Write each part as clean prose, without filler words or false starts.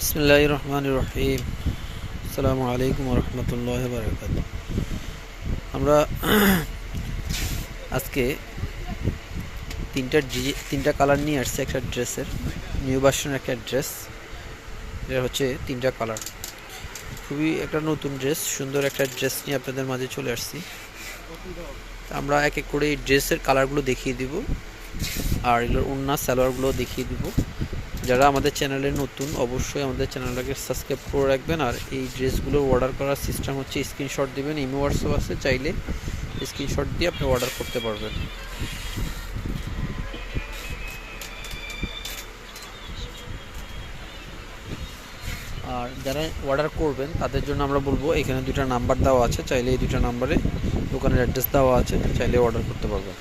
বিসমিল্লাহির রহমানির রহিম। আসসালামু আলাইকুম রহমতুল্লাহি ওয়া বারাকাতুহু। আমরা আজকে তিনটা কালার নিয়ে আসছি একটা ড্রেসের, নিউ ভার্সনের একটা ড্রেস। এটা হচ্ছে তিনটা কালার, খুবই একটা নতুন ড্রেস, সুন্দর একটা ড্রেস নিয়ে আপনাদের মাঝে চলে আসছি। আমরা এক এক করে এই ড্রেসের কালারগুলো দেখিয়ে দিব, আর এগুলোর ওড়না সালোয়ারগুলো দেখিয়ে দিব। যারা আমাদের চ্যানেলে নতুন অবশ্যই আমাদের চ্যানেলটাকে সাবস্ক্রাইব করে রাখবেন। আর এই ড্রেসগুলো অর্ডার করার সিস্টেম হচ্ছে স্ক্রিনশট দিবেন, ইমো হোয়াটসঅ্যাপ আছে, চাইলে স্ক্রিনশট দিয়ে আপনি অর্ডার করতে পারবেন। আর যারা অর্ডার করবেন তাদের জন্য আমরা বলবো, এখানে দুটো নাম্বার দেওয়া আছে, চাইলে এই দুটো নাম্বারে দোকানের অ্যাড্রেস দেওয়া আছে, চাইলে অর্ডার করতে পারবেন।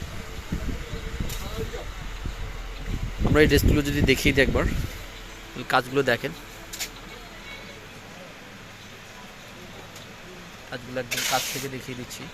আমরা এই ড্রেসগুলো যদি দেখিয়ে দিই একবার, কাজগুলো দেখেন, কাজগুলো একদম কাছ থেকে দেখিয়ে দিচ্ছি।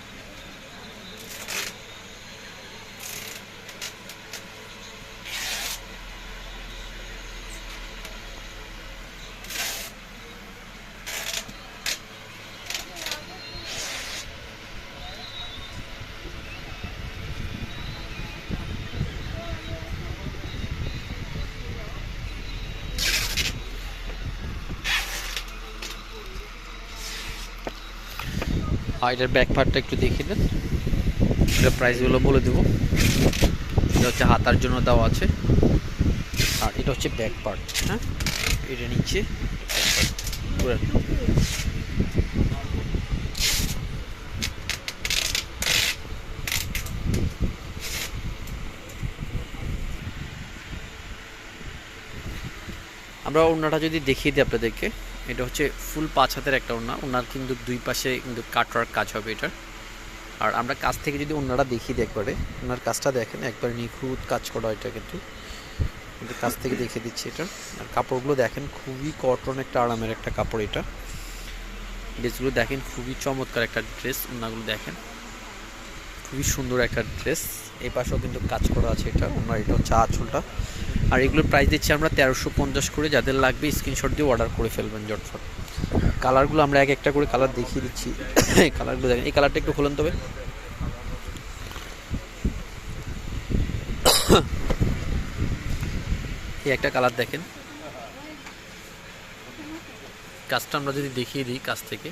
আর এটার ব্যাক পার্টটা একটু দেখিয়ে দেন, এটা প্রাইসগুলো বলে দেবো। এটা হচ্ছে হাতার জন্য দেওয়া আছে, আর এটা হচ্ছে ব্যাক পার্ট। হ্যাঁ, এটা নিচে আমরা ওড়নাটা যদি দেখিয়ে দিই আপনাদেরকে, এটা হচ্ছে ফুল 5 হাতের একটা ওড়না। ওড়নার কিন্তু দুই পাশে কিন্তু কাটওয়ার্ক কাজ হবে এটার। আর আমরা কাছ থেকে যদি ওড়নাটা দেখিয়ে দিই একবারে, ওনার কাজটা দেখেন, একবার নিখুঁত কাজ করা, এটা কিন্তু কাছ থেকে দেখিয়ে দিচ্ছি এটা। আর কাপড়গুলো দেখেন, খুবই কটন একটা আরামের একটা কাপড় এটা। ড্রেসগুলো দেখেন, খুবই চমৎকার একটা ড্রেস। ওড়নাগুলো দেখেন, খুবই সুন্দর একটা ড্রেস। এই পাশেও কিন্তু কাজ করা আছে এটা। ওনার এটা হচ্ছে আঁচলটা। আর এগুলোর প্রাইস দিচ্ছি আমরা 1350 করে। যাদের লাগবে স্ক্রিনশট দিয়ে অর্ডার করে ফেলবেন জটফট। কালারগুলো আমরা এক একটা করে কালার দেখিয়ে দিচ্ছি। এই কালারগুলো দেখেন, এই কালারটা একটু খুলুন তবে। এই একটা কালার দেখেন, কাজটা আমরা যদি দেখিয়ে দিই কাজ থেকে,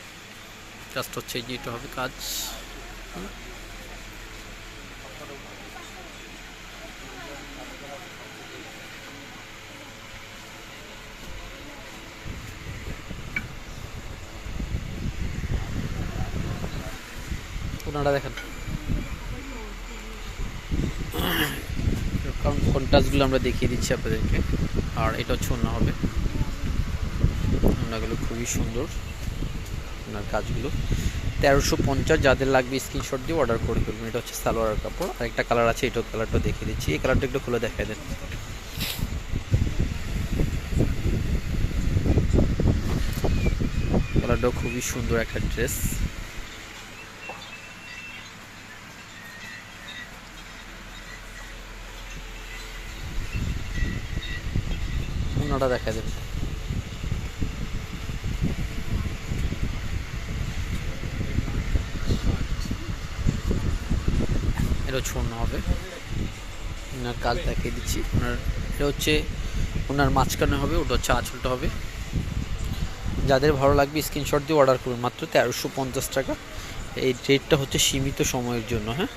কাজটা হচ্ছে এই যে এটা হবে কাজ। ওনারা দেখেন, কন্ট্রাস্টগুলো আমরা দেখিয়ে দিচ্ছি আপনাদেরকে। আর এটা হচ্ছে ওড়না হবে, ওড়নাগুলো খুবই সুন্দর, ওনার কাজগুলো 1350। যাদের লাগবে স্ক্রিনশট দিয়ে অর্ডার করে ফেলবেন। এটা হচ্ছে সালোয়ার কাপড়। আর একটা কালার আছে, এটাও কালারটা দেখিয়ে দিচ্ছি। এই কালারটা একটু খুলে দেখাই দেন। কালারটাও খুবই সুন্দর একটা ড্রেস। ওনাটা দেখা দেন, এটা ছড়ানো হবে। ওনার কাজ দেখিয়ে দিচ্ছি। ওনার এটা হচ্ছে ওনার মাঝখানে হবে, ওটা হচ্ছে আঁচলটা হবে। যাদের ভালো লাগবে স্ক্রিনশট দিয়ে অর্ডার করুন, মাত্র 1350 টাকা। এই রেটটা হচ্ছে সীমিত সময়ের জন্য। হ্যাঁ।